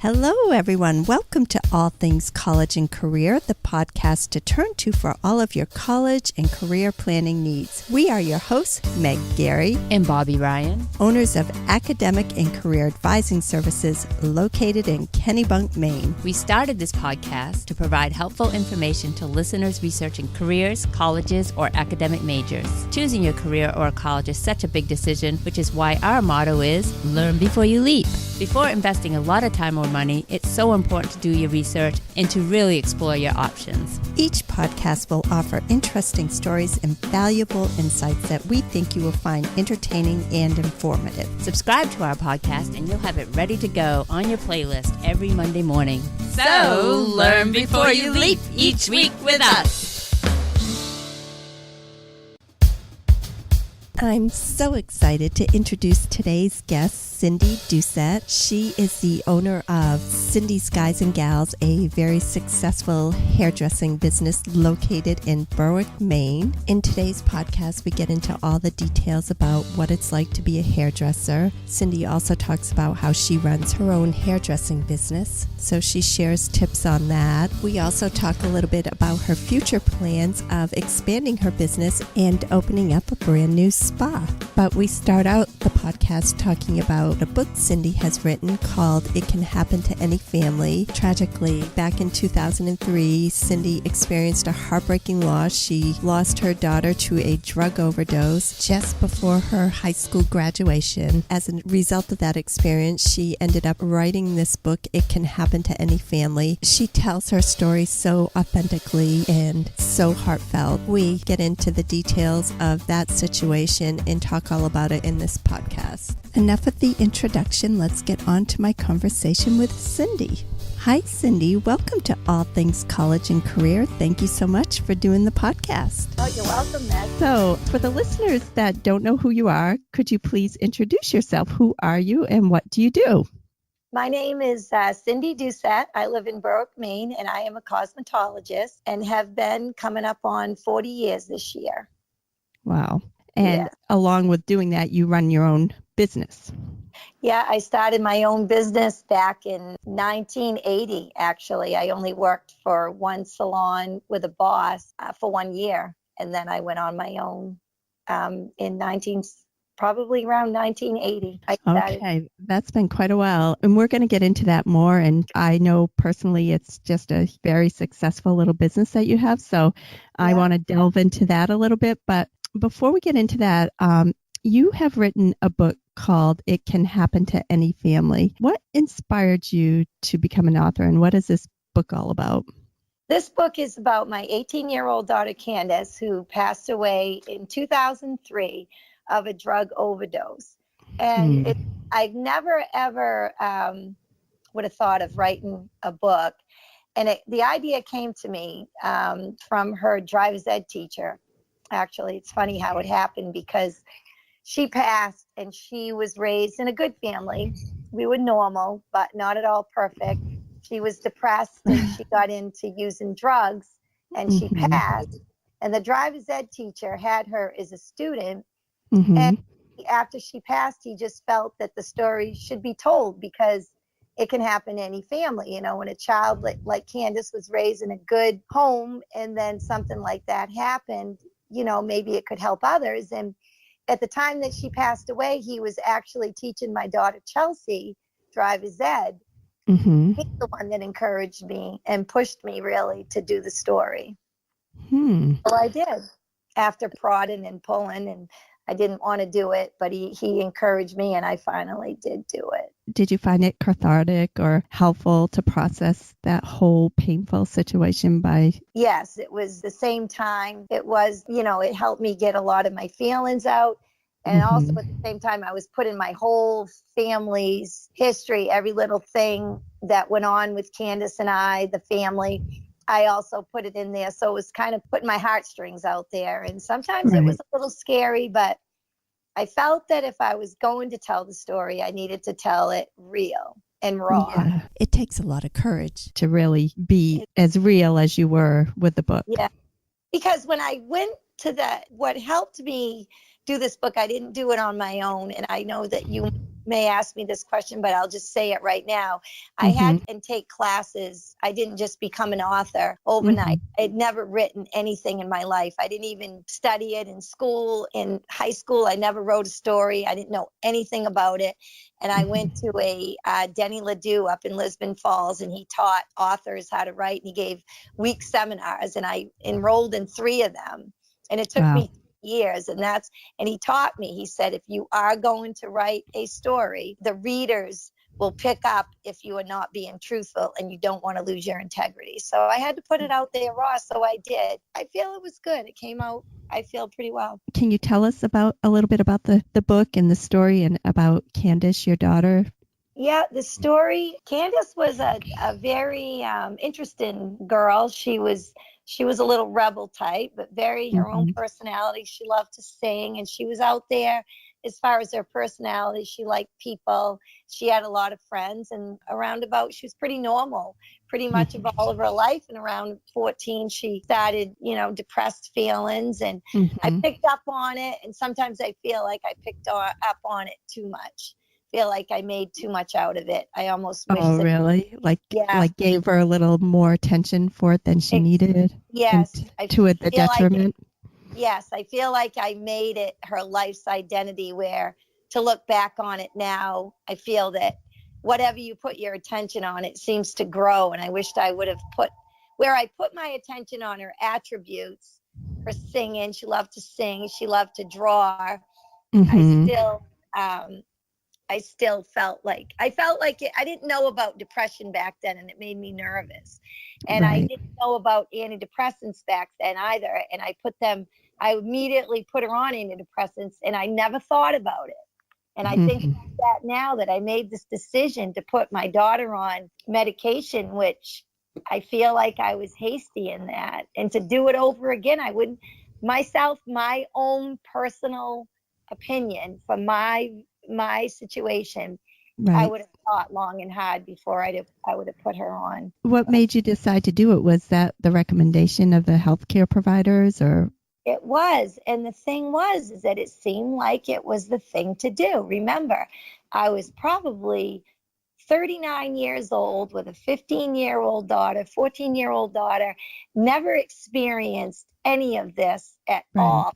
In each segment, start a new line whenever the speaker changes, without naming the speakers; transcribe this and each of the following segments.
Hello, everyone. Welcome to All Things College and Career, the podcast to turn to for all of your college and career planning needs. We are your hosts, Meg Gary
and Bobby Ryan,
owners of academic and career advising services located in Kennebunk, Maine.
We started this podcast to provide helpful information to listeners researching careers, colleges, or academic majors. Choosing your career or college is such a big decision, which is why our motto is learn before you leap. Before investing a lot of time or money, it's so important to do your research and to really explore your options.
Each podcast will offer interesting stories and valuable insights that we think you will find entertaining and informative.
Subscribe to our podcast and you'll have it ready to go on your playlist every Monday morning. So, learn before you leap each week with us.
I'm so excited to introduce today's guest, Cindy Doucette. She is the owner of Cindy's Guys and Gals, a very successful hairdressing business located in Berwick, Maine. In today's podcast, we get into all the details about what it's like to be a hairdresser. Cindy also talks about how she runs her own hairdressing business, so she shares tips on that. We also talk a little bit about her future plans of expanding her business and opening up a brand new spa. But we start out the podcast talking about a book Cindy has written called It Can Happen to Any Family. Tragically, back in 2003, Cindy experienced a heartbreaking loss. She lost her daughter to a drug overdose just before her high school graduation. As a result of that experience, she ended up writing this book, It Can Happen to Any Family. She tells her story so authentically and so heartfelt. We get into the details of that situation and talk all about it in this podcast. Enough of the introduction. Let's get on to my conversation with Cindy. Hi, Cindy. Welcome to All Things College and Career. Thank you so much for doing the podcast.
Oh, you're welcome, Meg.
So, for the listeners that don't know who you are, could you please introduce yourself? Who are you and what do you do?
My name is Cindy Doucette. I live in Berwick, Maine, and I am a cosmetologist and have been coming up on 40 years this year.
Wow. And along with doing that, you run your own business.
Yeah, I started my own business back in 1980, actually. I only worked for one salon with a boss for 1 year. And then I went on my own probably around 1980. I started.
Okay, that's been quite a while. And we're going to get into that more. And I know personally it's just a very successful little business that you have. So I want to delve into that a little bit. But before we get into that, you have written a book called It Can Happen to Any Family. What inspired you to become an author, and what is this book all about?
This book is about my 18-year-old daughter, Candice, who passed away in 2003 of a drug overdose. And I've never, ever would have thought of writing a book. And the idea came to me from her driver's ed teacher. Actually, it's funny how it happened because she passed and she was raised in a good family. We were normal, but not at all perfect. She was depressed and she got into using drugs and she passed. And the driver's ed teacher had her as a student. And after she passed, he just felt that the story should be told because it can happen to any family. You know, when a child like Candice was raised in a good home and then something like that happened, you know, maybe it could help others. And at the time that she passed away, he was actually teaching my daughter, Chelsea, driver's ed. He's the one that encouraged me and pushed me really to do the story. So I did after prodding and pulling, and I didn't want to do it, but he encouraged me and I finally did do it.
Did you find it cathartic or helpful to process that whole painful situation by?
Yes, it was the same time. It was, you know, it helped me get a lot of my feelings out. And also at the same time, I was putting my whole family's history, every little thing that went on with Candice and I, the family. I also put it in there. So it was kind of putting my heartstrings out there. And sometimes it was a little scary, but I felt that if I was going to tell the story, I needed to tell it real and raw.
Yeah. It takes a lot of courage to really be as real as you were with the book.
Yeah. Because when I went to what helped me do this book, I didn't do it on my own. And I know that you may ask me this question, but I'll just say it right now. I had to take classes. I didn't just become an author overnight. I'd never written anything in my life. I didn't even study it in school. In high school, I never wrote a story. I didn't know anything about it. And I went to a Denny Ledoux up in Lisbon Falls, and he taught authors how to write, and he gave week seminars, and I enrolled in 3 of them. And it took me years, and he taught me, he said, if you are going to write a story, the readers will pick up if you are not being truthful and you don't want to lose your integrity. So I had to put it out there raw, so I did. I feel it was good. It came out, I feel, pretty well.
Can you tell us a little bit about the book and the story, and about Candice, your daughter?
Yeah, the story, Candice was a very interesting girl. She was a little rebel type, but very her own personality. She loved to sing, and she was out there. As far as her personality, she liked people. She had a lot of friends, and she was pretty normal pretty much of all of her life. And around 14, she started, depressed feelings, and I picked up on it. And sometimes I feel like I picked up on it too much. Feel like I made too much out of it. I almost wish that,
really? Like gave her a little more attention for it than she needed?
Yes.
To the detriment?
Yes, I feel like I made it her life's identity, where to look back on it now, I feel that whatever you put your attention on, it seems to grow. And I wished I would have put my attention on her attributes, her singing. She loved to sing. She loved to draw. I still felt like it. I didn't know about depression back then, and it made me nervous. And I didn't know about antidepressants back then either. And I immediately put her on antidepressants, and I never thought about it. And I think about that now, that I made this decision to put my daughter on medication, which I feel like I was hasty in that. And to do it over again, I wouldn't, my own personal opinion from my situation, I would have thought long and hard before I would have put her on.
What made you decide to do it? Was that the recommendation of the healthcare providers, or?
It was. And the thing is that it seemed like it was the thing to do. Remember, I was probably 39 years old with a 15-year-old daughter, 14-year-old daughter, never experienced any of this at all.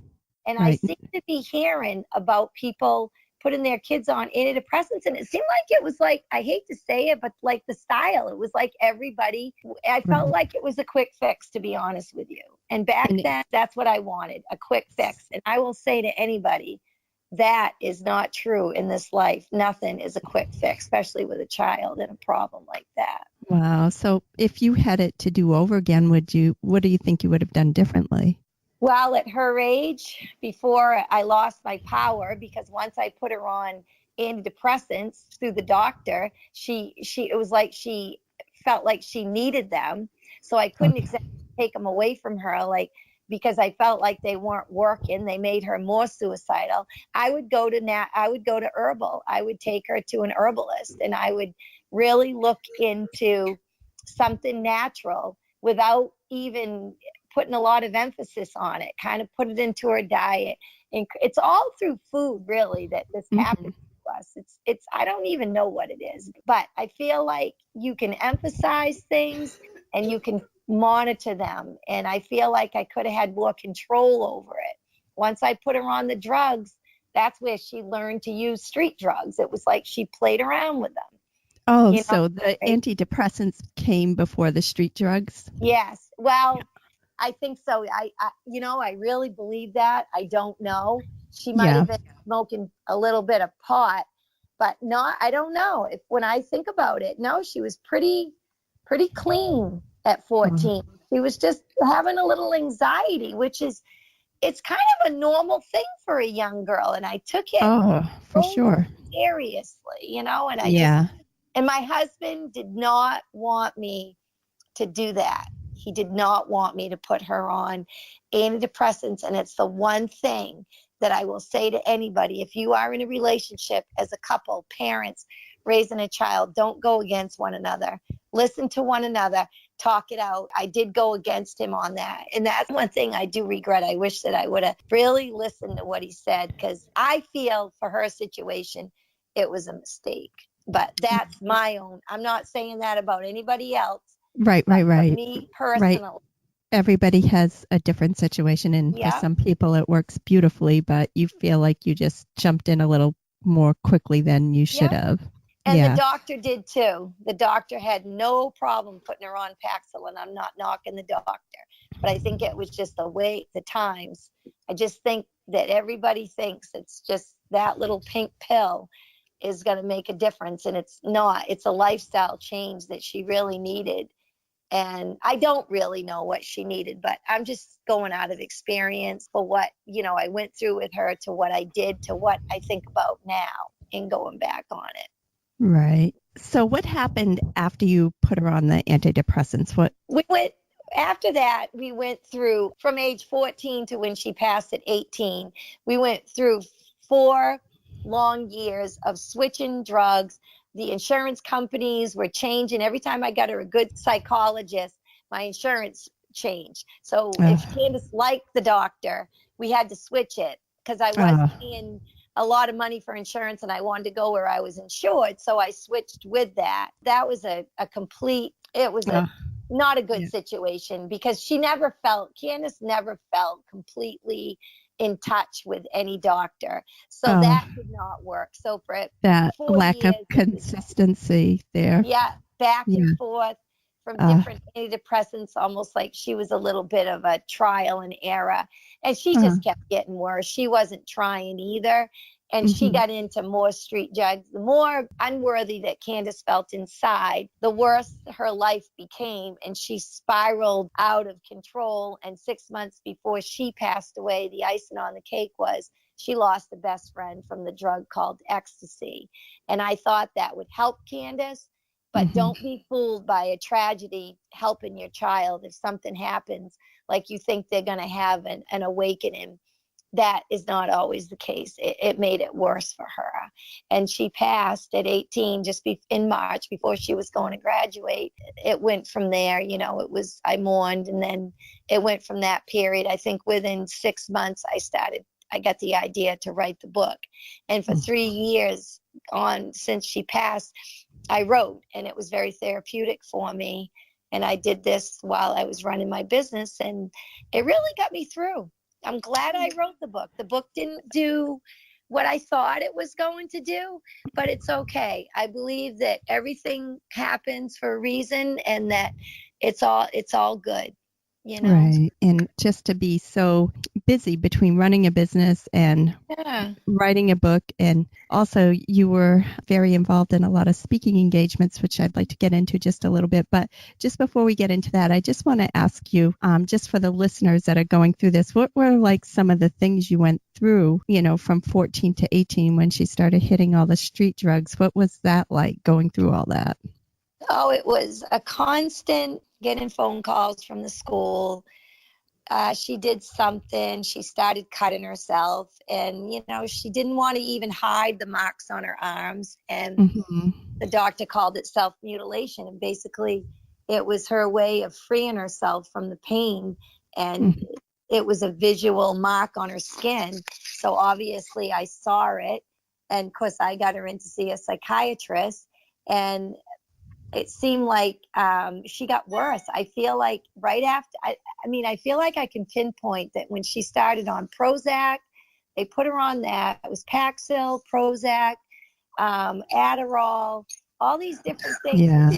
And I seem to be hearing about people putting their kids on antidepressants, and it seemed like it was like, I hate to say it, but like the style, it was like everybody, I felt like it was a quick fix, to be honest with you. And back then, that's what I wanted, a quick fix. And I will say to anybody, that is not true in this life. Nothing is a quick fix, especially with a child and a problem like that.
Wow. So if you had it to do over again, what do you think you would have done differently?
Well, at her age, before I lost my power, because once I put her on antidepressants through the doctor, it was like she felt like she needed them. So I couldn't exactly take them away from her, because I felt like they weren't working. They made her more suicidal. I would go to herbal. I would take her to an herbalist, and I would really look into something natural without even putting a lot of emphasis on it, kind of put it into her diet. And it's all through food, really, that this happens to us. It's I don't even know what it is, but I feel like you can emphasize things and you can monitor them. And I feel like I could have had more control over it. Once I put her on the drugs, that's where she learned to use street drugs. It was like she played around with them.
Oh, so the antidepressants came before the street drugs?
Yes. Well, I think so. I really believe that. I don't know. She might have been smoking a little bit of pot, but I don't know. When I think about it, no, she was pretty clean at 14. She was just having a little anxiety, it's kind of a normal thing for a young girl. And I took it
for sure
seriously, and and my husband did not want me to do that. He did not want me to put her on antidepressants. And it's the one thing that I will say to anybody. If you are in a relationship as a couple, parents raising a child, don't go against one another. Listen to one another, talk it out. I did go against him on that. And that's one thing I do regret. I wish that I would have really listened to what he said, because I feel for her situation, it was a mistake. But that's my own. I'm not saying that about anybody else.
Right.
For me personally.
Right. Everybody has a different situation, and for some people it works beautifully, but you feel like you just jumped in a little more quickly than you should have.
And the doctor did too. The doctor had no problem putting her on Paxil, and I'm not knocking the doctor, but I think it was just the times. I just think that everybody thinks it's just that little pink pill is going to make a difference, and it's not. It's a lifestyle change that she really needed. And I don't really know what she needed, but I'm just going out of experience for what, I went through with her to what I did to what I think about now and going back on it.
Right. So what happened after you put her on the antidepressants?
After that, we went through from age 14 to when she passed at 18. We went through 4 long years of switching drugs. The insurance companies were changing. Every time I got her a good psychologist, my insurance changed. So if Candice liked the doctor, we had to switch it because I was paying a lot of money for insurance and I wanted to go where I was insured. So I switched with that. That was not a good situation because Candice never felt completely in touch with any doctor. So that did not work. So for
that
4
lack
years,
of consistency there.
Yeah, back and forth from different antidepressants, almost like she was a little bit of a trial and error. And she just kept getting worse. She wasn't trying either. And she got into more street drugs. The more unworthy that Candice felt inside, the worse her life became. And she spiraled out of control. And 6 months before she passed away, the icing on the cake was she lost a best friend from the drug called ecstasy. And I thought that would help Candice. But don't be fooled by a tragedy helping your child. If something happens, like you think they're going to have an awakening, that is not always the case. It made it worse for her. And she passed at 18, in March before she was going to graduate. It went from there, I mourned, and then it went from that period. I think within 6 months, I got the idea to write the book. And for 3 years since she passed, I wrote, and it was very therapeutic for me. And I did this while I was running my business, and it really got me through. I'm glad I wrote the book. The book didn't do what I thought it was going to do, but it's okay. I believe that everything happens for a reason and that it's all good.
Right. And just to be so busy between running a business and writing a book. And also you were very involved in a lot of speaking engagements, which I'd like to get into just a little bit. But just before we get into that, I just want to ask you, just for the listeners that are going through this, what were like some of the things you went through, from 14 to 18 when she started hitting all the street drugs? What was that like going through all that?
Oh, it was a constant getting phone calls from the school. She did something. She started cutting herself. And, she didn't want to even hide the marks on her arms. And the doctor called it self-mutilation. And basically, it was her way of freeing herself from the pain. And it was a visual mark on her skin. So obviously, I saw it. And, of course, I got her in to see a psychiatrist. And it seemed like she got worse. I feel like right after, I feel like I can pinpoint that when she started on Prozac, they put her on that. It was Paxil, Prozac, Adderall, all these different things.
Yeah.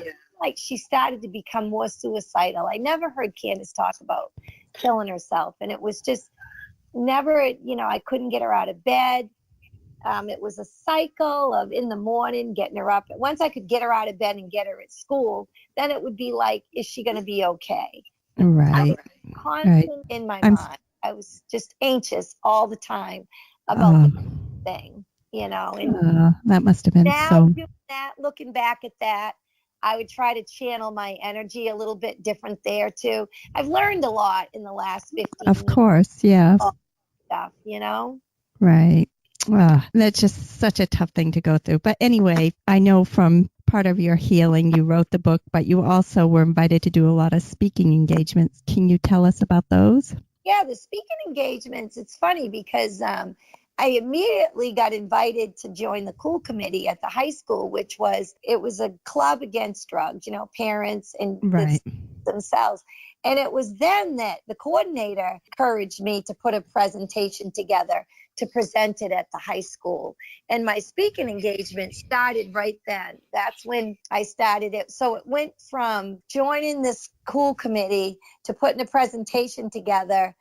Like she started to become more suicidal. I never heard Candice talk about killing herself. And it was just never, I couldn't get her out of bed. It was a cycle of in the morning getting her up. Once I could get her out of bed and get her at school, then it would be like, is she going to be okay?
Right.
I was constant in my mind. I was just anxious all the time about the thing, And
that must have been
now doing that, looking back at that, I would try to channel my energy a little bit different there too. I've learned a lot in the last 15 years.
Of course, yeah.
Stuff,
Right. That's just such a tough thing to go through. But anyway, I know from part of your healing, you wrote the book, but you also were invited to do a lot of speaking engagements. Can you tell us about those?
Yeah, the speaking engagements, it's funny because I immediately got invited to join the cool committee at the high school, it was a club against drugs, parents and
Right.
themselves. And it was then that the coordinator encouraged me to put a presentation together to present it at the high school. And my speaking engagement started right then. That's when I started it. So it went from joining this cool committee to putting a presentation together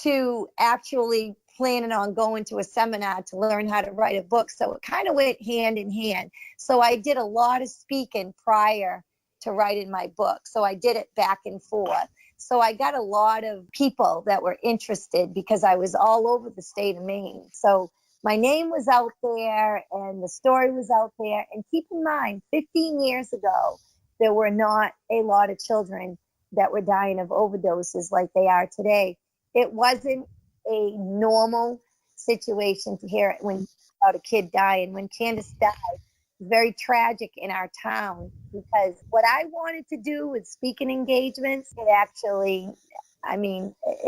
to actually planning on going to a seminar to learn how to write a book. So it kind of went hand in hand. So I did a lot of speaking prior to writing my book. So I did it back and forth. So I got a lot of people that were interested because I was all over the state of Maine. So my name was out there and the story was out there. And keep in mind, 15 years ago, there were not a lot of children that were dying of overdoses like they are today. It wasn't a normal situation to hear it about a kid dying. When Candice died, it was very tragic in our town because what I wanted to do with speaking engagements, it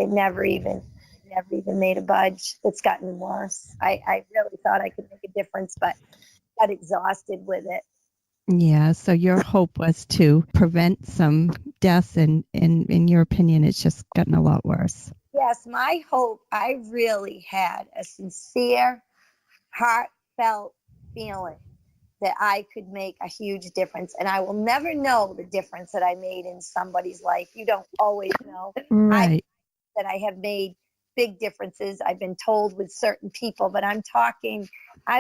never even made a budge. It's gotten worse. I really thought I could make a difference, but got exhausted with it.
Yeah. So your hope was to prevent some deaths, and in your opinion, it's just gotten a lot worse.
Yes, my hope, I really had a sincere, heartfelt feeling that I could make a huge difference. And I will never know the difference that I made in somebody's life. You don't always know.
Right.
That I have made big differences. I've been told with certain people, but I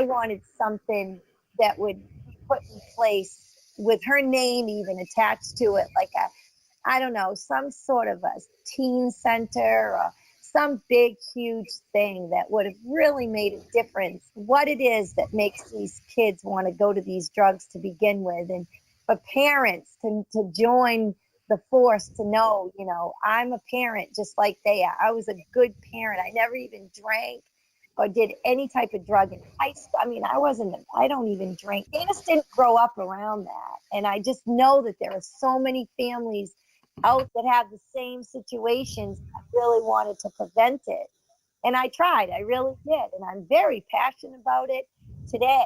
wanted something that would be put in place with her name even attached to it, like some sort of a teen center or some big, huge thing that would have really made a difference. What it is that makes these kids want to go to these drugs to begin with. And for parents to join the force to know, I'm a parent just like they are. I was a good parent. I never even drank or did any type of drug in high school. I don't even drink. Candice didn't grow up around that. And I just know that there are so many families out that have the same situations. I really wanted to prevent it. And I tried. I really did. And I'm very passionate about it today.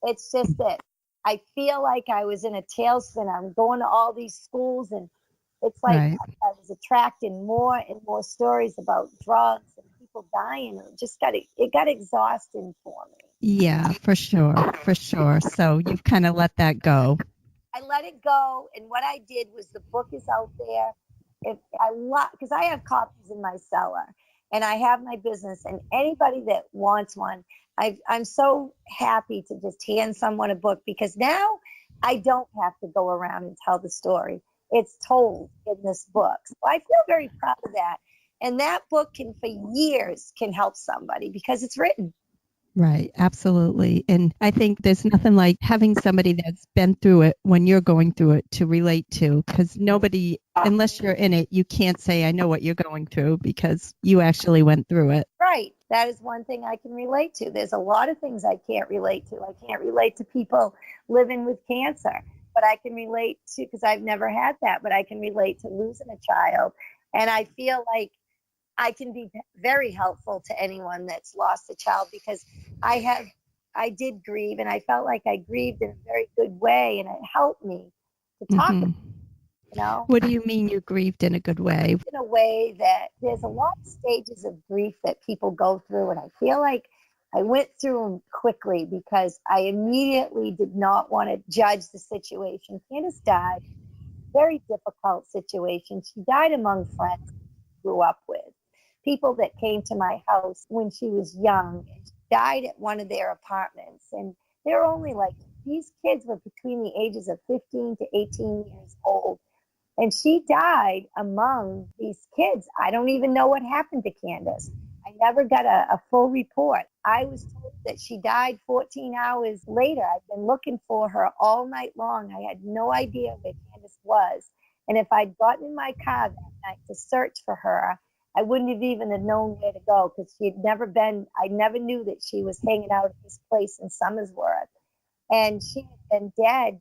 It's just that I feel like I was in a tailspin. I'm going to all these schools and it's like
Right.
I was attracting more and more stories about drugs and people dying. It got exhausting for me.
Yeah, for sure. For sure. So you've kind of let that go.
I let it go, and what I did was the book is out there. Because I have copies in my cellar, and I have my business, and anybody that wants one, I'm so happy to just hand someone a book because now I don't have to go around and tell the story. It's told in this book. So I feel very proud of that. And that book for years can help somebody because it's written.
Right. Absolutely. And I think there's nothing like having somebody that's been through it when you're going through it to relate to, because nobody, unless you're in it, you can't say, I know what you're going through because you actually went through it.
Right. That is one thing I can relate to. There's a lot of things I can't relate to. I can't relate to people living with cancer, but I can relate to, because I've never had that, but I can relate to losing a child. And I feel like I can be very helpful to anyone that's lost a child because I did grieve, and I felt like I grieved in a very good way, and it helped me to talk about it,
What do you mean you grieved in a good way?
In a way that there's a lot of stages of grief that people go through, and I feel like I went through them quickly because I immediately did not want to judge the situation. Candice died, very difficult situation. She died among friends she grew up with, people that came to my house when she was young. She died at one of their apartments, and they're only these kids were between the ages of 15 to 18 years old. And she died among these kids. I don't even know what happened to Candice. I never got a full report. I was told that she died 14 hours later. I've been looking for her all night long. I had no idea where Candice was. And if I'd gotten in my car that night to search for her, I wouldn't have even known where to go because I never knew that she was hanging out at this place in Somersworth. And she had been dead,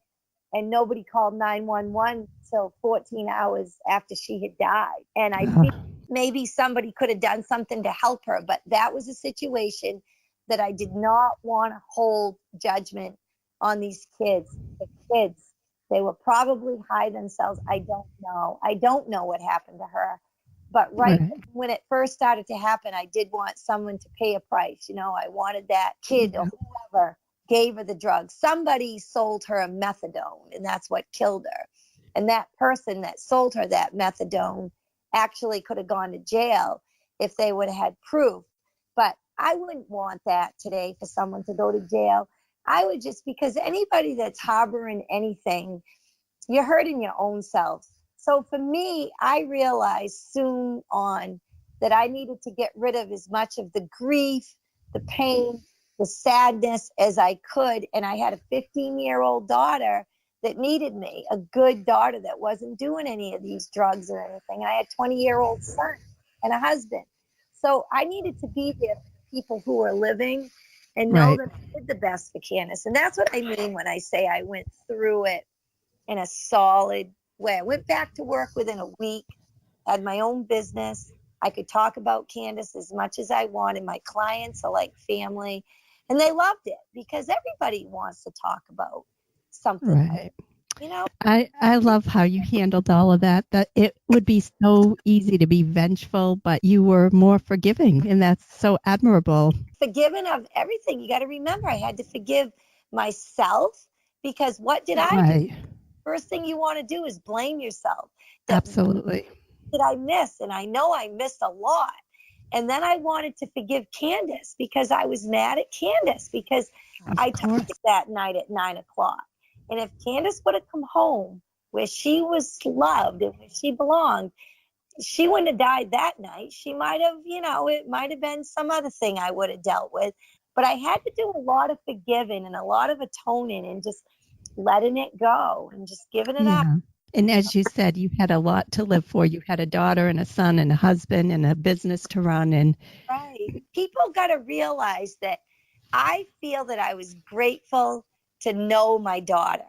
and nobody called 911 till 14 hours after she had died. And I think maybe somebody could have done something to help her, but that was a situation that I did not want to hold judgment on these kids. The kids, they were probably high themselves. I don't know. I don't know what happened to her. But right when it first started to happen, I did want someone to pay a price. You know, I wanted that kid or whoever gave her the drug. Somebody sold her a methadone, and that's what killed her. And that person that sold her that methadone actually could have gone to jail if they would have had proof. But I wouldn't want that today for someone to go to jail. I would just, because anybody that's harboring anything, you're hurting your own self. So for me, I realized soon on that I needed to get rid of as much of the grief, the pain, the sadness as I could. And I had a 15-year-old daughter that needed me, a good daughter that wasn't doing any of these drugs or anything. And I had a 20-year-old son and a husband. So I needed to be there for people who were living and know that I did the best for Candice. And that's what I mean when I say I went through it in a solid way. I went back to work within a week, had my own business. I could talk about Candice as much as I wanted. My clients are like family, and they loved it because everybody wants to talk about something.
Right.
You know,
I love how you handled all of that. That it would be so easy to be vengeful, but you were more forgiving, and that's so admirable.
forgiven of everything. You got to remember, I had to forgive myself because what did I do? First thing you want to do is blame yourself.
Absolutely.
Did I miss? And I know I missed a lot. And then I wanted to forgive Candice because I was mad at Candice because I took it that night at 9:00. And if Candice would have come home where she was loved and where she belonged, she wouldn't have died that night. She might have, it might have been some other thing I would have dealt with. But I had to do a lot of forgiving and a lot of atoning and just letting it go and just giving it up.
And as you said, you had a lot to live for. You had a daughter and a son and a husband and a business to run. And
right. People got to realize that I feel that I was grateful to know my daughter.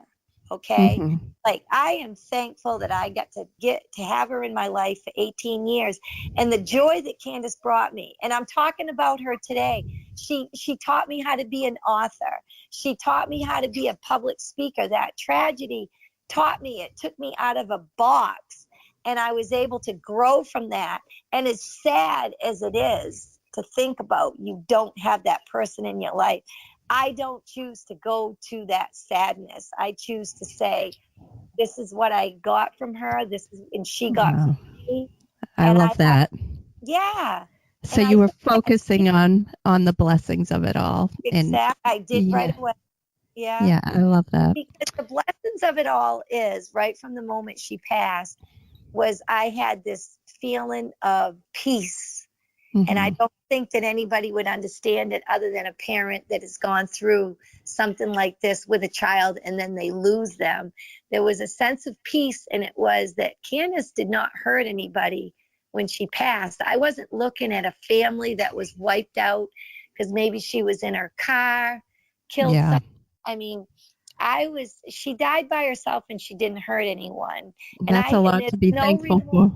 Okay. Like I am thankful that I got to have her in my life for 18 years and the joy that Candice brought me. And I'm talking about her today. She taught me how to be an author. She taught me how to be a public speaker. That tragedy taught me, it took me out of a box and I was able to grow from that. And as sad as it is to think about, you don't have that person in your life. I don't choose to go to that sadness. I choose to say, this is what I got from her. And she got from me.
I love that.
Yeah.
So you were focusing on the blessings of it all.
Exactly. I did right away. Yeah.
Yeah, I love that.
Because the blessings of it all is right from the moment she passed was I had this feeling of peace. And I don't think that anybody would understand it other than a parent that has gone through something like this with a child and then they lose them. There was a sense of peace, and it was that Candice did not hurt anybody when she passed. I wasn't looking at a family that was wiped out because maybe she was in her car, killed someone. I mean, she died by herself and she didn't hurt anyone.
That's a lot to be thankful for.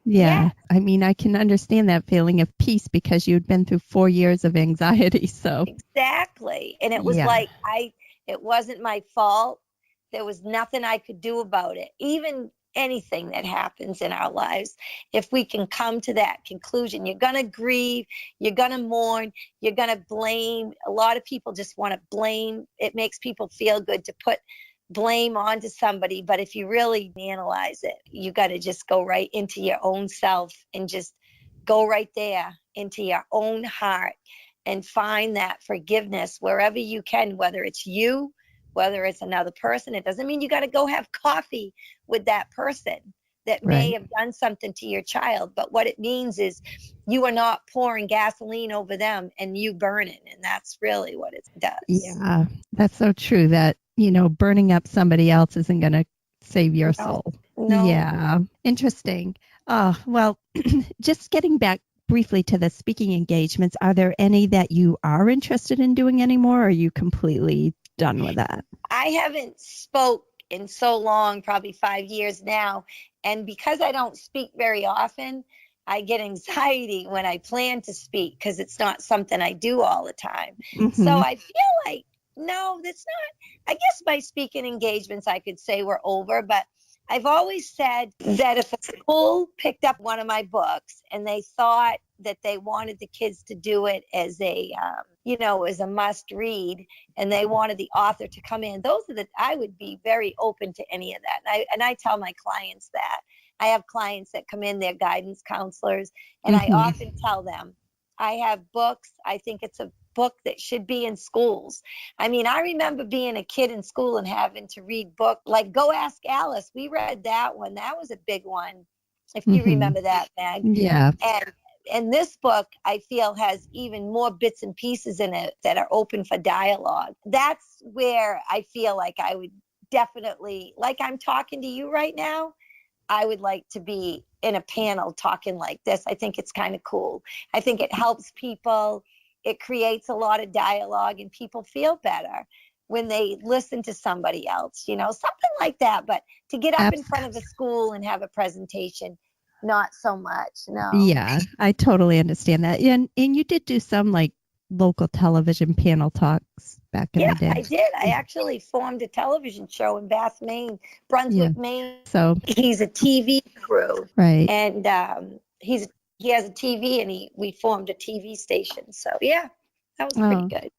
Yeah. I mean, I can understand that feeling of peace because you'd been through 4 years of anxiety. So
exactly. And it was like, it wasn't my fault. There was nothing I could do about it. Even anything that happens in our lives, if we can come to that conclusion, you're going to grieve, you're going to mourn, you're going to blame. A lot of people just want to blame. It makes people feel good to put blame onto somebody, but if you really analyze it, you got to just go right into your own self and just go right there into your own heart and find that forgiveness wherever you can, whether it's you, whether it's another person. It doesn't mean you got to go have coffee with that person that may have done something to your child, but what it means is you are not pouring gasoline over them and you burning, and that's really what it does.
Yeah, that's so true that burning up somebody else isn't going to save your soul.
No.
Yeah. Interesting. Well, just getting back briefly to the speaking engagements, are there any that you are interested in doing anymore, or are you completely done with that?
I haven't spoke in so long, probably 5 years now. And because I don't speak very often, I get anxiety when I plan to speak because it's not something I do all the time. So
Mm-hmm.
I feel like, no, that's not, I guess my speaking engagements, I could say were over, but I've always said that if a school picked up one of my books and they thought that they wanted the kids to do it as a, as a must read, and they wanted the author to come in, I would be very open to any of that. And I tell my clients that. I have clients that come in, they're guidance counselors, and I often tell them, I have books. I think it's a book that should be in schools. I mean, I remember being a kid in school and having to read books like Go Ask Alice. We read that one. That was a big one, if you remember that, Meg.
Yeah.
And this book, I feel, has even more bits and pieces in it that are open for dialogue. That's where I feel like I would definitely, like I'm talking to you right now, I would like to be in a panel talking like this. I think it's kind of cool. I think it helps people. It creates a lot of dialogue, and people feel better when they listen to somebody else, something like that. But to get up in front of a school and have a presentation, not so much. No.
Yeah, I totally understand that. And you did do some like local television panel talks back in the day.
I did. I actually formed a television show in Bath, Maine, Brunswick, Maine.
So
he's a TV crew,
right.
And he has a TV, and we formed a TV station. So yeah, that was pretty good.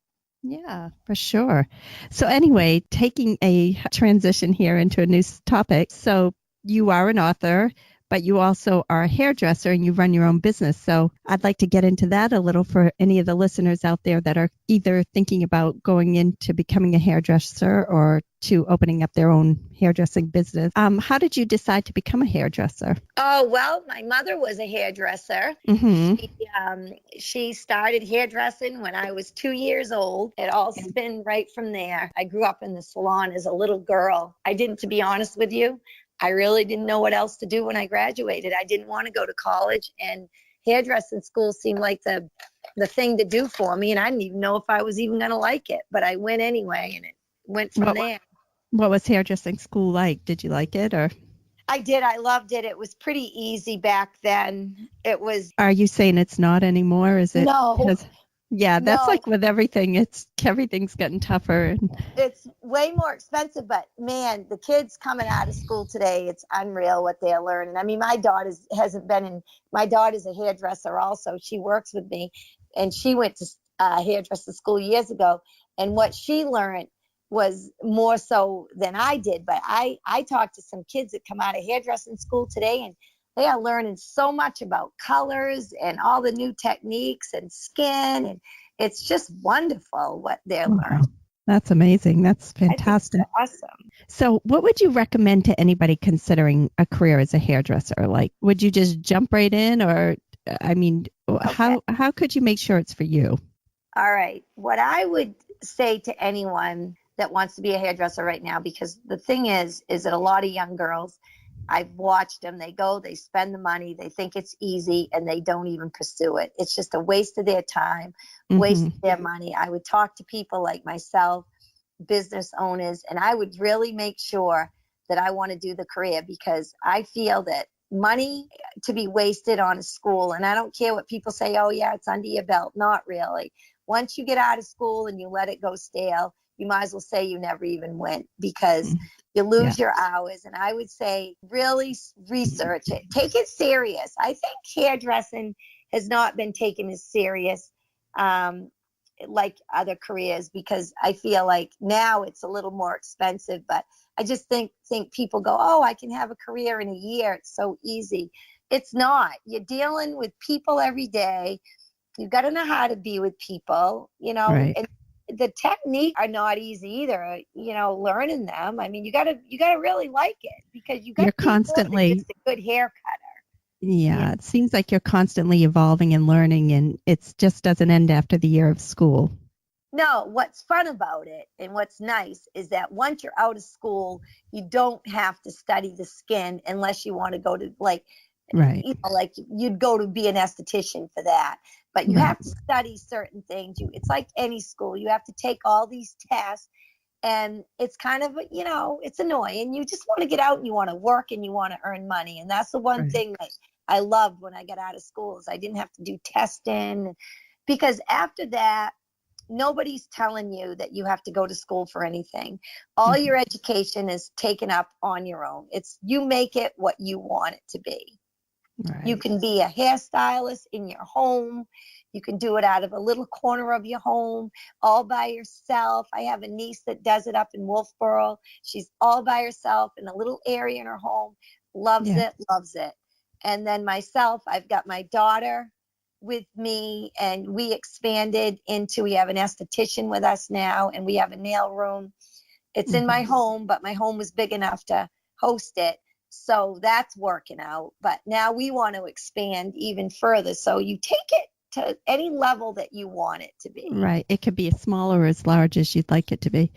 Yeah, for sure. So anyway, taking a transition here into a new topic. So you are an author, but you also are a hairdresser and you run your own business. So I'd like to get into that a little for any of the listeners out there that are either thinking about going into becoming a hairdresser or to opening up their own hairdressing business. How did you decide to become a hairdresser?
Oh, well, my mother was a hairdresser. She started hairdressing when I was 2 years old. It all spun right from there. I grew up in the salon as a little girl. To be honest with you, I really didn't know what else to do when I graduated. I didn't want to go to college, and hairdressing school seemed like the thing to do for me. And I didn't even know if I was even going to like it, but I went anyway, and it went from there.
What was hairdressing school like? Did you like it, or?
I did. I loved it. It was pretty easy back then. It was.
Are you saying it's not anymore? Is it?
No.
Yeah, that's like with everything. Everything's getting tougher. It's
way more expensive, but man, the kids coming out of school today, it's unreal what they're learning. I mean, my daughter my daughter's a hairdresser also. She works with me, and she went to hairdresser school years ago. And what she learned was more so than I did. But I talked to some kids that come out of hairdressing school today, and they are learning so much about colors and all the new techniques and skin. And it's just wonderful what they're learning.
That's amazing. That's fantastic.
Awesome.
So what would you recommend to anybody considering a career as a hairdresser? Like, would you just jump right in, or, I mean, how could you make sure it's for you?
All right. What I would say to anyone that wants to be a hairdresser right now, because the thing is that a lot of young girls, I've watched them, they go, they spend the money, they think it's easy, and they don't even pursue it. It's just a waste of their time, waste of their money. I would talk to people like myself, business owners, and I would really make sure that I want to do the career, because I feel that money to be wasted on a school, and I don't care what people say, oh yeah, it's under your belt. Not really. Once you get out of school and you let it go stale, you might as well say you never even went, because you lose your hours. And I would say really research it. Take it serious. I think hairdressing has not been taken as serious like other careers, because I feel like now it's a little more expensive. But I just think people go, oh, I can have a career in a year. It's so easy. It's not. You're dealing with people every day. You've got to know how to be with people,
Right.
And the techniques are not easy either, learning them. I mean, you gotta really like it, because you're constantly just a good hair cutter.
Yeah, it seems like you're constantly evolving and learning, and it just doesn't end after the year of school.
No, what's fun about it and what's nice is that once you're out of school, you don't have to study the skin unless you want to go to like you'd go to be an esthetician for that. But you have to study certain things. It's like any school. You have to take all these tests, and it's kind of, it's annoying. You just want to get out and you want to work and you want to earn money. And that's the one thing that I loved when I got out of school is I didn't have to do testing, because after that, nobody's telling you that you have to go to school for anything. All your education is taken up on your own. You make it what you want it to be.
Right.
You can be a hairstylist in your home. You can do it out of a little corner of your home, all by yourself. I have a niece that does it up in Wolfboro. She's all by herself in a little area in her home. Loves it, loves it. And then myself, I've got my daughter with me, and we expanded into, we have an esthetician with us now, and we have a nail room. It's in my home, but my home was big enough to host it. So that's working out. But now we want to expand even further. So you take it to any level that you want it to be.
Right. It could be as small or as large as you'd like it to be.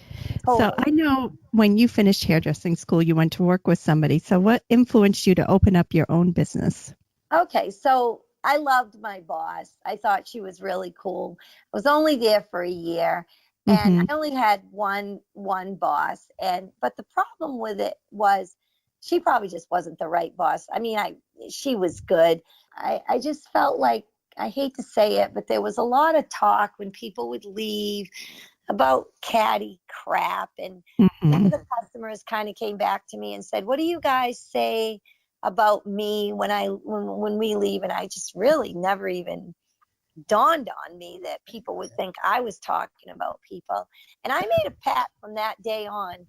Totally.
So I know when you finished hairdressing school, you went to work with somebody. So what influenced you to open up your own business?
Okay. So I loved my boss. I thought she was really cool. I was only there for a year, and I only had one boss. But the problem with it was she probably just wasn't the right boss. I mean, she was good. I just felt like, I hate to say it, but there was a lot of talk when people would leave about catty crap. And one of the customers kind of came back to me and said, what do you guys say about me when we leave? And I just really never even dawned on me that people would think I was talking about people. And I made a pact from that day on.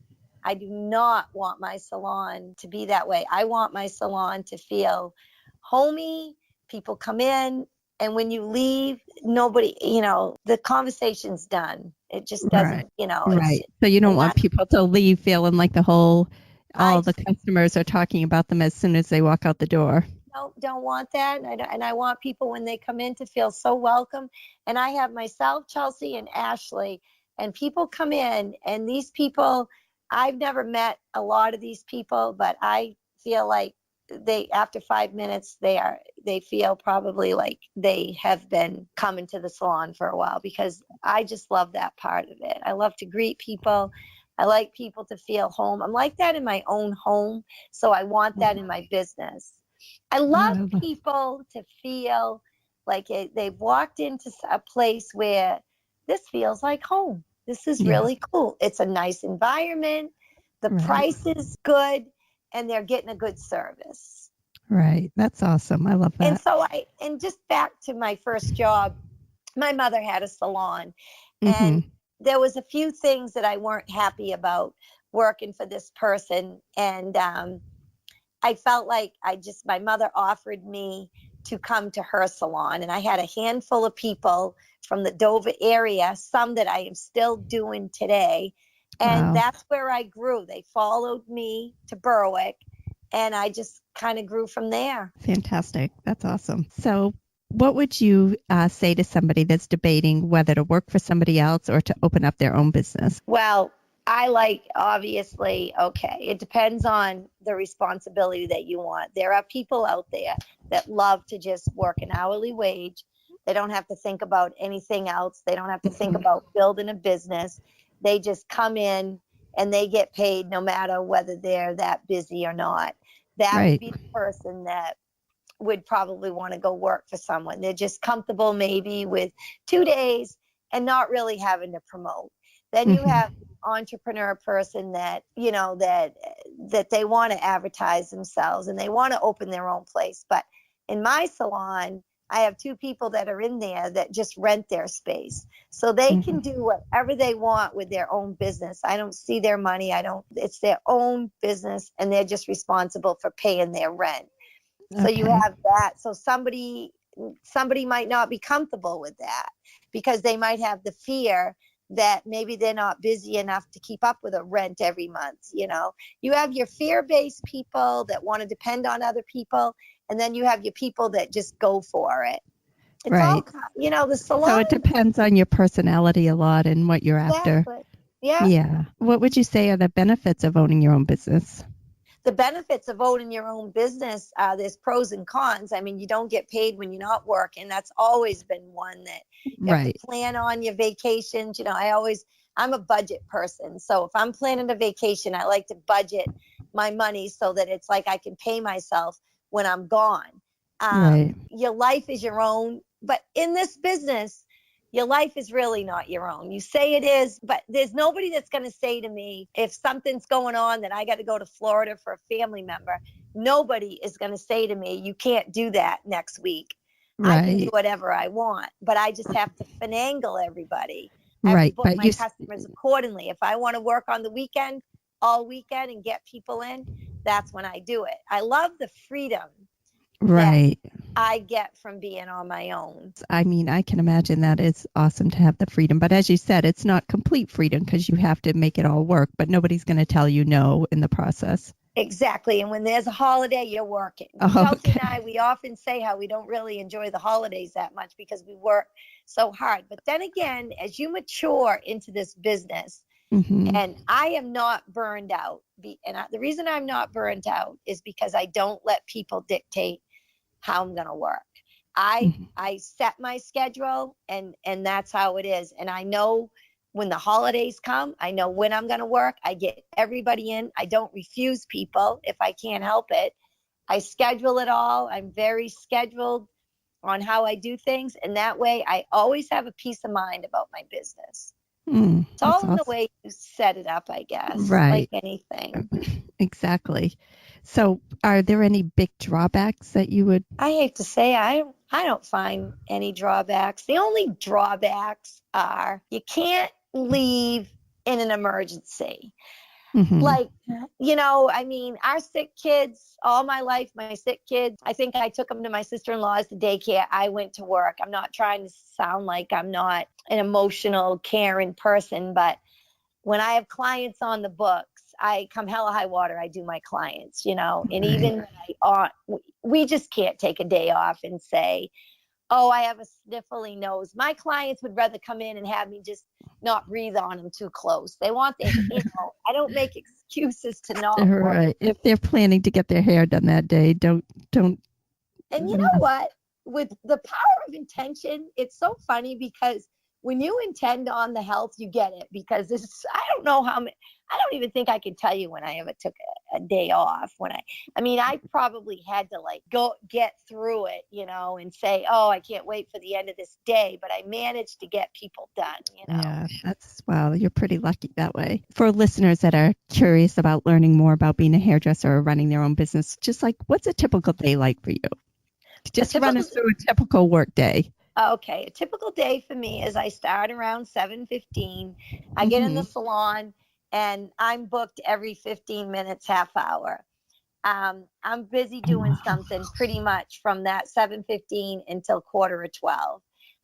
I do not want my salon to be that way. I want my salon to feel homey. People come in, and when you leave, nobody, the conversation's done. It just doesn't,
Right. So you don't want people to leave feeling like all the customers are talking about them as soon as they walk out the door.
No, don't want that. And I want people when they come in to feel so welcome. And I have myself, Chelsea, and Ashley, and people come in, and these people, I've never met a lot of these people, but I feel like after 5 minutes, they feel probably like they have been coming to the salon for a while, because I just love that part of it. I love to greet people. I like people to feel home. I'm like that in my own home, so I want that in my business. I love people to feel like they've walked into a place where this feels like home. This is really cool. It's a nice environment. The price is good, and they're getting a good service.
Right. That's awesome. I love that.
And so and just back to my first job, my mother had a salon, and there was a few things that I weren't happy about working for this person. And I felt like my mother offered me to come to her salon, and I had a handful of people from the Dover area, some that I am still doing today. And that's where I grew. They followed me to Berwick, and I just kind of grew from there.
Fantastic. That's awesome. So what would you say to somebody that's debating whether to work for somebody else or to open up their own business?
Well, obviously, it depends on the responsibility that you want. There are people out there that love to just work an hourly wage. They don't have to think about anything else. They don't have to think about building a business. They just come in and they get paid no matter whether they're that busy or not. That would be the person that would probably want to go work for someone. They're just comfortable maybe with 2 days and not really having to promote. Then you have entrepreneur person that that they want to advertise themselves and they want to open their own place. But in my salon, I have 2 people that are in there that just rent their space, so they can do whatever they want with their own business. I don't see their money. It's their own business, and they're just responsible for paying their rent. So you have that. So somebody might not be comfortable with that because they might have the fear that maybe they're not busy enough to keep up with a rent every month. You have your fear-based people that want to depend on other people, and then you have your people that just go for it. It's all, the salon.
So it depends on your personality a lot and what you're after. Yeah. What would you say are the benefits of owning your own business?
The benefits of owning your own business, there's pros and cons. I mean, you don't get paid when you're not working. That's always been one that you have to plan on your vacations. I'm a budget person. So if I'm planning a vacation, I like to budget my money so that it's like I can pay myself when I'm gone.
Right.
Your life is your own. But in this business, your life is really not your own. You say it is, but there's nobody that's going to say to me, if something's going on that I got to go to Florida for a family member, nobody is going to say to me, you can't do that next week. I can do
Right.
whatever I want, but I just have to finagle everybody. I have to
Right.
book
But
my customers accordingly. If I want to work on the weekend, all weekend, and get people in, that's when I do it. I love the freedom that
right.
I get from being on my own.
I mean, I can imagine that is awesome to have the freedom. But as you said, it's not complete freedom because you have to make it all work, but nobody's going to tell you no in the process.
Exactly. And when there's a holiday, you're working.
Oh,
Chelsea
okay.
and I, we often say how we don't really enjoy the holidays that much because we work so hard. But then again, as you mature into this business,
Mm-hmm.
and I am not burned out. The reason I'm not burned out is because I don't let people dictate how I'm going to work.
Mm-hmm.
I set my schedule, and that's how it is. And I know when the holidays come, I know when I'm going to work. I get everybody in. I don't refuse people if I can't help it. I schedule it all. I'm very scheduled on how I do things. And that way I always have a peace of mind about my business. It's all
That's
in the
awesome.
way you set it up, I guess,
Right.
like anything.
Exactly. So are there any big drawbacks that you would?
I hate to say I don't find any drawbacks. The only drawbacks are you can't leave in an emergency.
Mm-hmm.
Like, I mean, our sick kids, all my life, my sick kids, I think I took them to my sister-in-law's to daycare. I went to work. I'm not trying to sound like I'm not an emotional, caring person, but when I have clients on the books, I come hell or high water, I do my clients, and
Right.
even when we just can't take a day off and say, oh, I have a sniffly nose. My clients would rather come in and have me just not breathe on them too close. They want I don't make excuses to not work.
Right. If they're planning to get their hair done that day, don't.
And you know what? With the power of intention, it's so funny because when you intend on the health, you get it. Because I don't know how many, I don't even think I can tell you when I ever took a day off. I probably had to go get through it, and say, oh, I can't wait for the end of this day. But I managed to get people done,
Yeah, wow, you're pretty lucky that way. For listeners that are curious about learning more about being a hairdresser or running their own business, just what's a typical day like for you? Just run us through a typical work day.
Okay, a typical day for me is I start around 7:15. I get in the salon and I'm booked every 15 minutes, half hour. I'm busy doing something pretty much from that 7:15 until 11:45.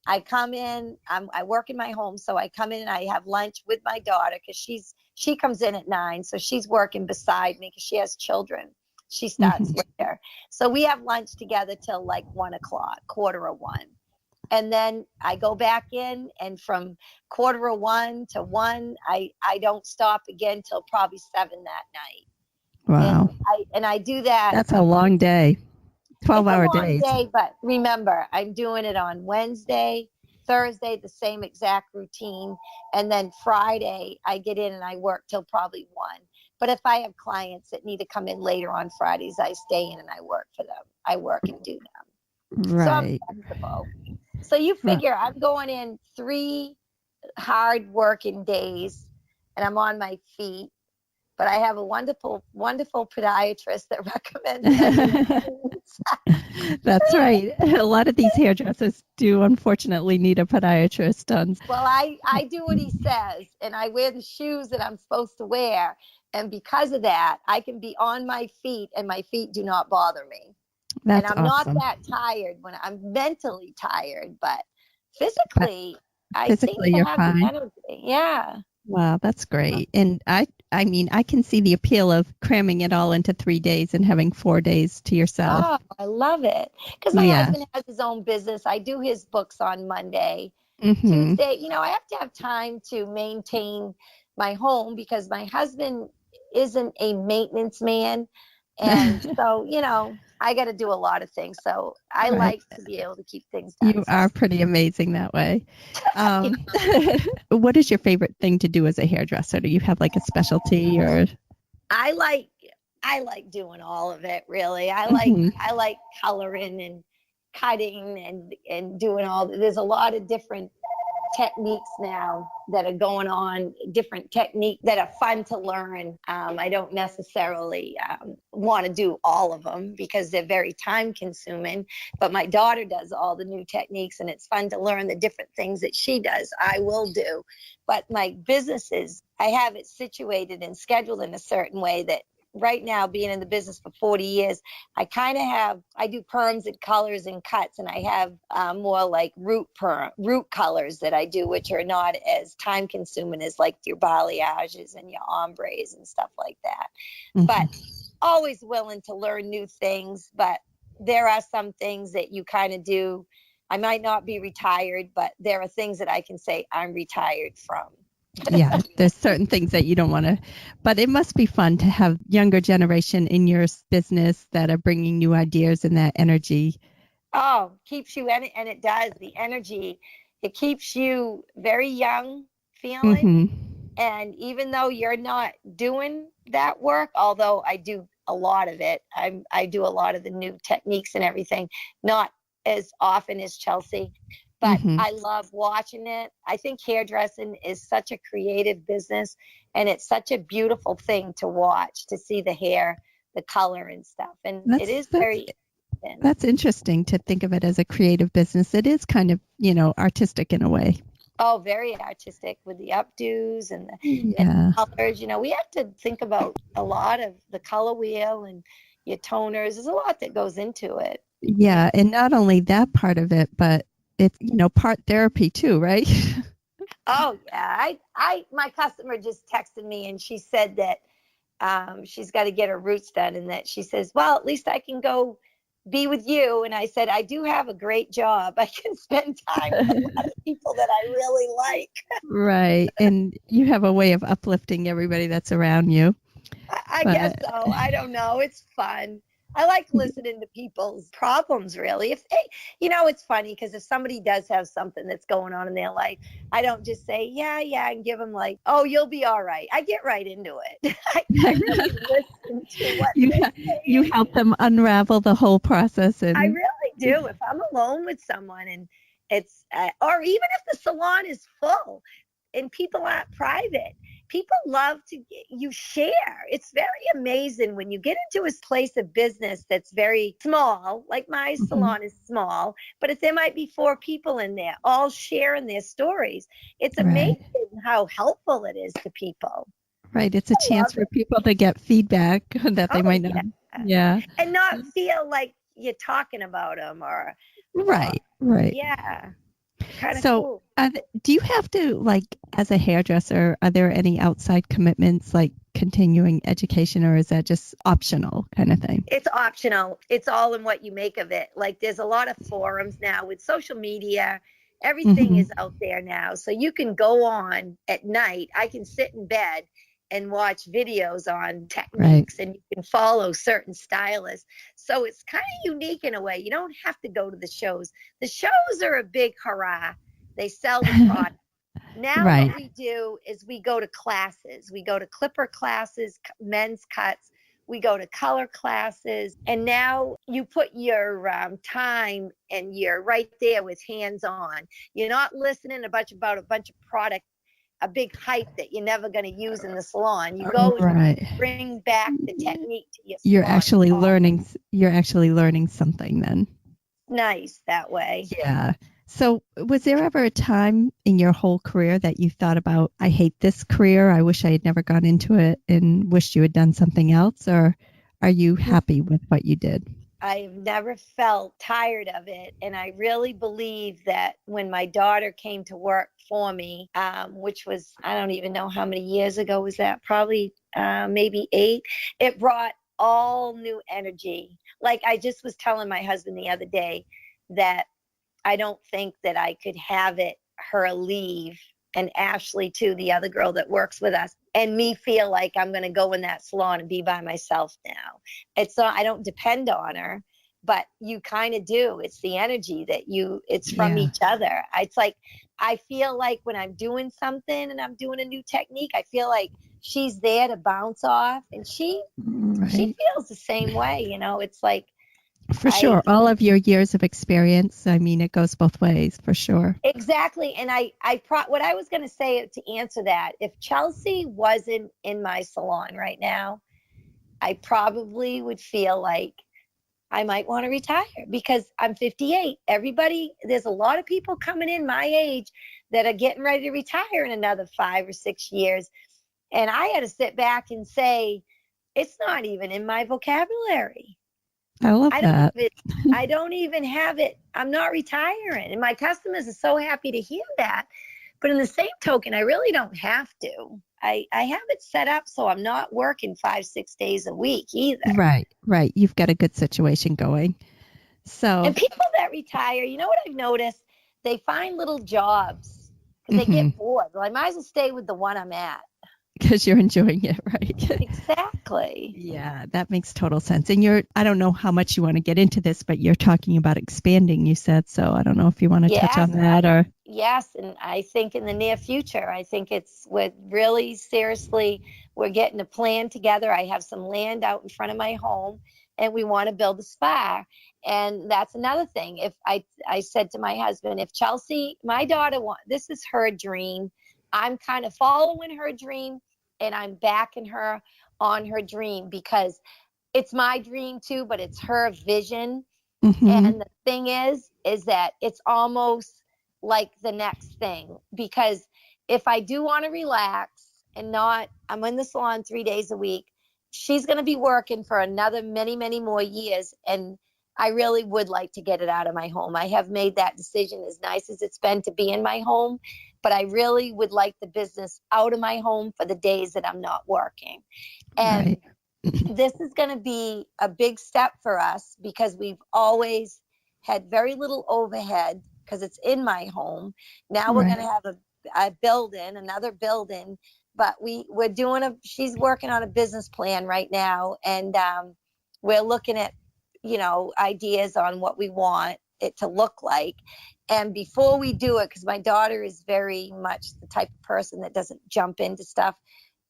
I come in, I work in my home, so I come in and I have lunch with my daughter because she comes in at 9, so she's working beside me because she has children. She starts later. So we have lunch together till 1 o'clock, 1:45. And then I go back in, and from 1:45 to 1, I don't stop again till probably 7 that night.
Wow.
And I do that.
That's a long day. 12-hour days.
Day, but remember, I'm doing it on Wednesday, Thursday, the same exact routine. And then Friday, I get in and I work till probably 1. But if I have clients that need to come in later on Fridays, I stay in and I work for them. I work and do them.
Right.
So I'm flexible. So you figure I'm going in 3 hard working days and I'm on my feet. But I have a wonderful, wonderful podiatrist that recommends
That's right. A lot of these hairdressers do unfortunately need a podiatrist done.
Well, I do what he says, and I wear the shoes that I'm supposed to wear. And because of that, I can be on my feet and my feet do not bother me.
That's
and I'm
awesome.
not that tired when I'm mentally tired, but physically, I seem to
you're
have
fine.
the energy. Yeah.
Wow, that's great. And I mean, I can see the appeal of cramming it all into 3 days and having 4 days to yourself.
Oh, I love it. Because my husband has his own business. I do his books on Monday. Tuesday, I have to have time to maintain my home because my husband isn't a maintenance man. And so, I got to do a lot of things. So I like to be able to keep things done.
You are pretty amazing that way. What is your favorite thing to do as a hairdresser? Do you have a specialty or?
I like doing all of it, really. I like coloring and cutting and doing there's a lot of different techniques now that are going on, different techniques that are fun to learn. I don't necessarily want to do all of them because they're very time consuming, but my daughter does all the new techniques and it's fun to learn the different things that she does. I will do, but my businesses, I have it situated and scheduled in a certain way that right now, being in the business for 40 years, I do perms and colors and cuts, and I have more like root colors that I do, which are not as time consuming as like your balayages and your ombres and stuff like that. Mm-hmm. But always willing to learn new things, but there are some things that you kind of do. I might not be retired, but there are things that I can say I'm retired from.
Yeah, there's certain things that you don't want to, but it must be fun to have younger generation in your business that are bringing new ideas and that energy.
Oh, keeps you in it, and it does. The energy, it keeps you very young feeling. Mm-hmm. And even though you're not doing that work, although I do a lot of it, I do a lot of the new techniques and everything, not as often as Chelsea. But mm-hmm. I love watching it. I think hairdressing is such a creative business, and it's such a beautiful thing to watch, to see the hair, the color and stuff. And it is very interesting.
That's interesting to think of it as a creative business. It is kind of, artistic in a way.
Oh, very artistic with the updos and the colors. We have to think about a lot of the color wheel and your toners. There's a lot that goes into it.
Yeah, and not only that part of it, but it's, part therapy too, right?
Oh, yeah. My customer just texted me and she said that she's got to get her roots done, and that she says, well, at least I can go be with you. And I said, I do have a great job. I can spend time with a lot of people that I really like.
Right. And you have a way of uplifting everybody that's around you.
I guess so. I don't know. It's fun. I like listening to people's problems, really. If it's funny because if somebody does have something that's going on in their life, I don't just say, yeah, and give them like, oh, you'll be all right. I get right into it. I really listen to what
you help them unravel the whole process. And
I really do. If I'm alone with someone and it's, or even if the salon is full and people aren't private, people love you share. It's very amazing when you get into a place of business that's very small, like my mm-hmm. salon is small, but if there might be 4 people in there, all sharing their stories, it's amazing how helpful it is to people.
Right. It's a chance for people to get feedback that they might not. Yeah.
And not feel like you're talking about them or.
Right.
Yeah.
So cool. Do you have to, like, as a hairdresser, are there any outside commitments like continuing education, or is that just optional kind of thing?
It's optional. It's all in what you make of it. Like, there's a lot of forums now with social media. Everything mm-hmm. is out there now. So you can go on at night. I can sit in bed and watch videos on techniques and you can follow certain stylists. So it's kind of unique in a way. You don't have to go to the shows. The shows are a big hurrah. They sell the product. Now what we do is we go to classes. We go to clipper classes, men's cuts. We go to color classes. And now you put your time and you're right there with hands on. You're not listening about a bunch of product, a big hype that you're never going to use in the salon. You go and bring back the technique to your salon. You're actually learning something then. Nice that way.
Yeah. So was there ever a time in your whole career that you thought about, I hate this career, I wish I had never gone into it and wished you had done something else? Or are you happy with what you did?
I've never felt tired of it. And I really believe that when my daughter came to work for me, which was, I don't even know how many years ago was that, probably maybe 8, it brought all new energy. Like I just was telling my husband the other day that I don't think that I could have her leave, and Ashley too, the other girl that works with us, and me feel like I'm going to go in that salon and be by myself now. It's not, I don't depend on her, but you kind of do. It's the energy that it's from each other. It's like, I feel like when I'm doing something and I'm doing a new technique, I feel like she's there to bounce off, and she feels the same way. It's like,
For sure. All of your years of experience. I mean, it goes both ways for sure.
Exactly. And what I was going to say to answer that, if Chelsea wasn't in my salon right now, I probably would feel like I might want to retire because I'm 58. There's a lot of people coming in my age that are getting ready to retire in another 5 or 6 years. And I had to sit back and say, it's not even in my vocabulary.
I love that.
I don't even have it. I'm not retiring. And my customers are so happy to hear that. But in the same token, I really don't have to. I have it set up so I'm not working 5-6 days a week either.
Right. You've got a good situation going.
And people that retire, you know what I've noticed? They find little jobs because they get bored. Well, I might as well stay with the one I'm at.
Because you're enjoying it, right?
Exactly.
Yeah, that makes total sense. And I don't know how much you want to get into this, but you're talking about expanding, you said. So I don't know if you want to touch on that or.
Yes. And I think in the near future, I think we're really seriously, we're getting a plan together. I have some land out in front of my home and we want to build a spa. And that's another thing. If I said to my husband, if Chelsea, my daughter, this is her dream, I'm kind of following her dream. And I'm backing her on her dream because it's my dream too, but it's her vision. And the thing is that it's almost like the next thing, because if I do want to relax and I'm in the salon 3 days a week, she's going to be working for another many, many more years. And I really would like to get it out of my home. I have made that decision, as nice as it's been to be in my home. But I really would like the business out of my home for the days that I'm not working. And this is going to be a big step for us because we've always had very little overhead because it's in my home. Now we're going to have another building, but she's working on a business plan right now. And we're looking at, ideas on what we want it to look like. And before we do it, because my daughter is very much the type of person that doesn't jump into stuff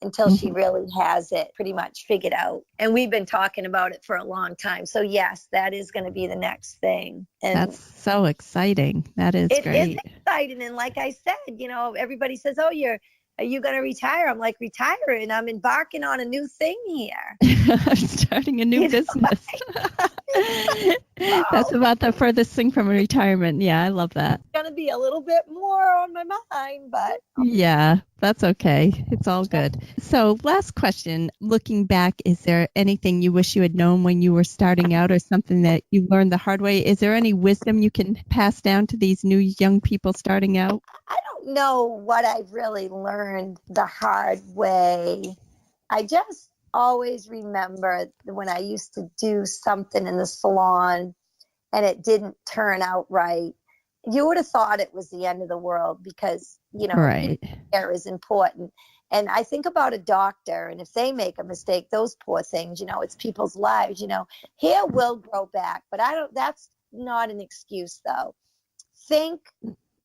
until she really has it pretty much figured out. And we've been talking about it for a long time. So yes, that is going to be the next thing. And
that's so exciting. That is great.
It is exciting. And like I said, everybody says, oh, are you going to retire? I'm like, retiring. I'm embarking on a new thing here.
I'm starting a new business. That's about the furthest thing from retirement. Yeah, I love that.
It's going to be a little bit more on my mind, but.
Yeah, that's okay. It's all good. So last question, looking back, is there anything you wish you had known when you were starting out or something that you learned the hard way? Is there any wisdom you can pass down to these new young people starting out?
I don't know what I've really learned the hard way. I just always remember when I used to do something in the salon and it didn't turn out right. You would have thought it was the end of the world because, hair is important. And I think about a doctor, and if they make a mistake, those poor things, it's people's lives, hair will grow back, but that's not an excuse though. Think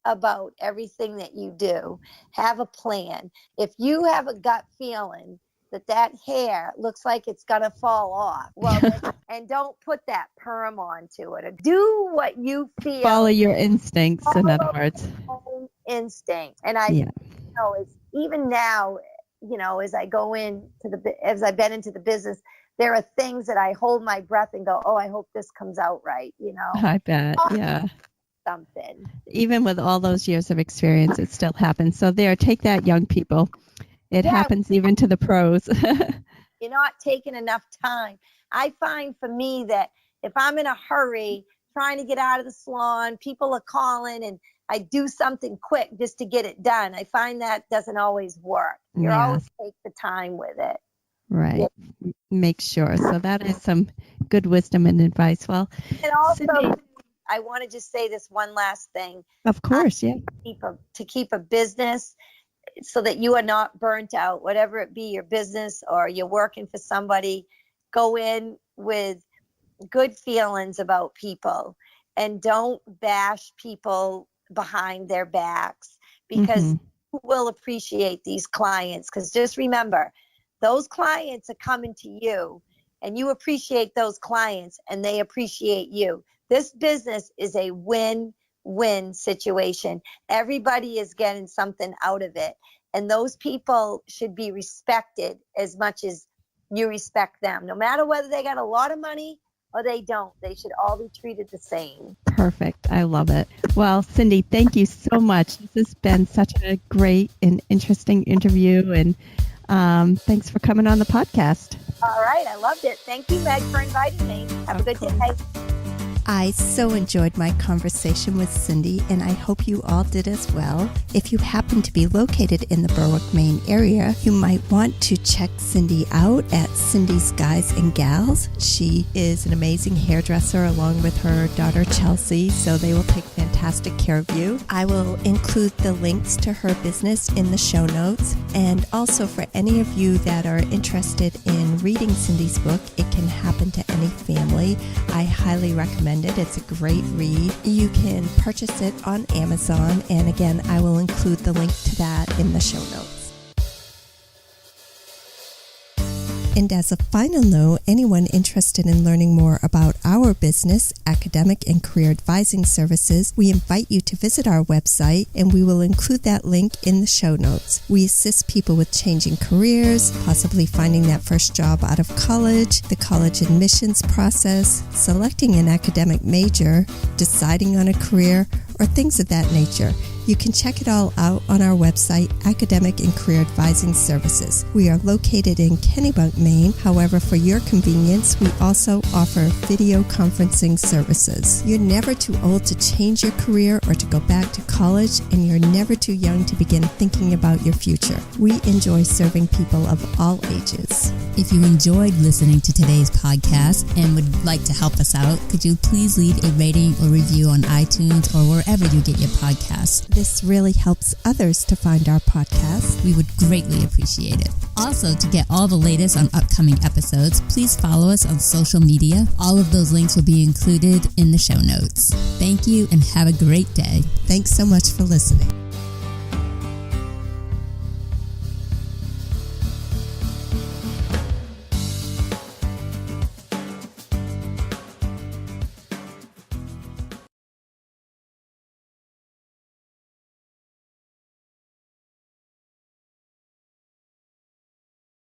about everything that you do. Have a plan. If you have a gut feeling that hair looks like it's gonna fall off, well, and don't put that perm onto it. Do what you feel.
Follow your instincts, in other words.
Own instinct. And it's even now, as I go as I've been into the business, there are things that I hold my breath and go, oh, I hope this comes out right.
I bet. Yeah.
Something.
Even with all those years of experience, it still happens. So take that, young people. It happens even to the pros.
You're not taking enough time. I find for me that if I'm in a hurry trying to get out of the salon, people are calling and I do something quick just to get it done. I find that doesn't always work. You always take the time with it.
Right. Yeah. Make sure. So that is some good wisdom and advice. Well,
and also, Cindy, I want to just say this one last thing.
Of course, yeah.
To keep a business so that you are not burnt out, whatever it be, your business or you're working for somebody, go in with good feelings about people and don't bash people behind their backs, because you will appreciate these clients. Because just remember, those clients are coming to you and you appreciate those clients and they appreciate you. This business is a win-win situation. Everybody is getting something out of it. And those people should be respected as much as you respect them. No matter whether they got a lot of money or they don't, they should all be treated the same.
Perfect. I love it. Well, Cindy, thank you so much. This has been such a great and interesting interview. And thanks for coming on the podcast.
All right. I loved it. Thank you, Meg, for inviting me. Have a good day.
I so enjoyed my conversation with Cindy, and I hope you all did as well. If you happen to be located in the Berwick, Maine area, you might want to check Cindy out at Cindy's Guys and Gals. She is an amazing hairdresser along with her daughter Chelsea, so they will take fantastic care of you. I will include the links to her business in the show notes, and also for any of you that are interested in reading Cindy's book, It Can Happen to Any Family, I highly recommend it. It's a great read. You can purchase it on Amazon, and again, I will include the link to that in the show notes. And as a final note, anyone interested in learning more about our business, academic and career advising services, we invite you to visit our website, and we will include that link in the show notes. We assist people with changing careers, possibly finding that first job out of college, the college admissions process, selecting an academic major, deciding on a career, or things of that nature. You can check it all out on our website, Academic and Career Advising Services. We are located in Kennebunk, Maine. However, for your convenience, we also offer video conferencing services. You're never too old to change your career or to go back to college, and you're never too young to begin thinking about your future. We enjoy serving people of all ages.
If you enjoyed listening to today's podcast and would like to help us out, could you please leave a rating or review on iTunes or wherever you get your podcasts?
This really helps others to find our podcast.
We would greatly appreciate it. Also, to get all the latest on upcoming episodes, please follow us on social media. All of those links will be included in the show notes. Thank you and have a great day.
Thanks so much for listening.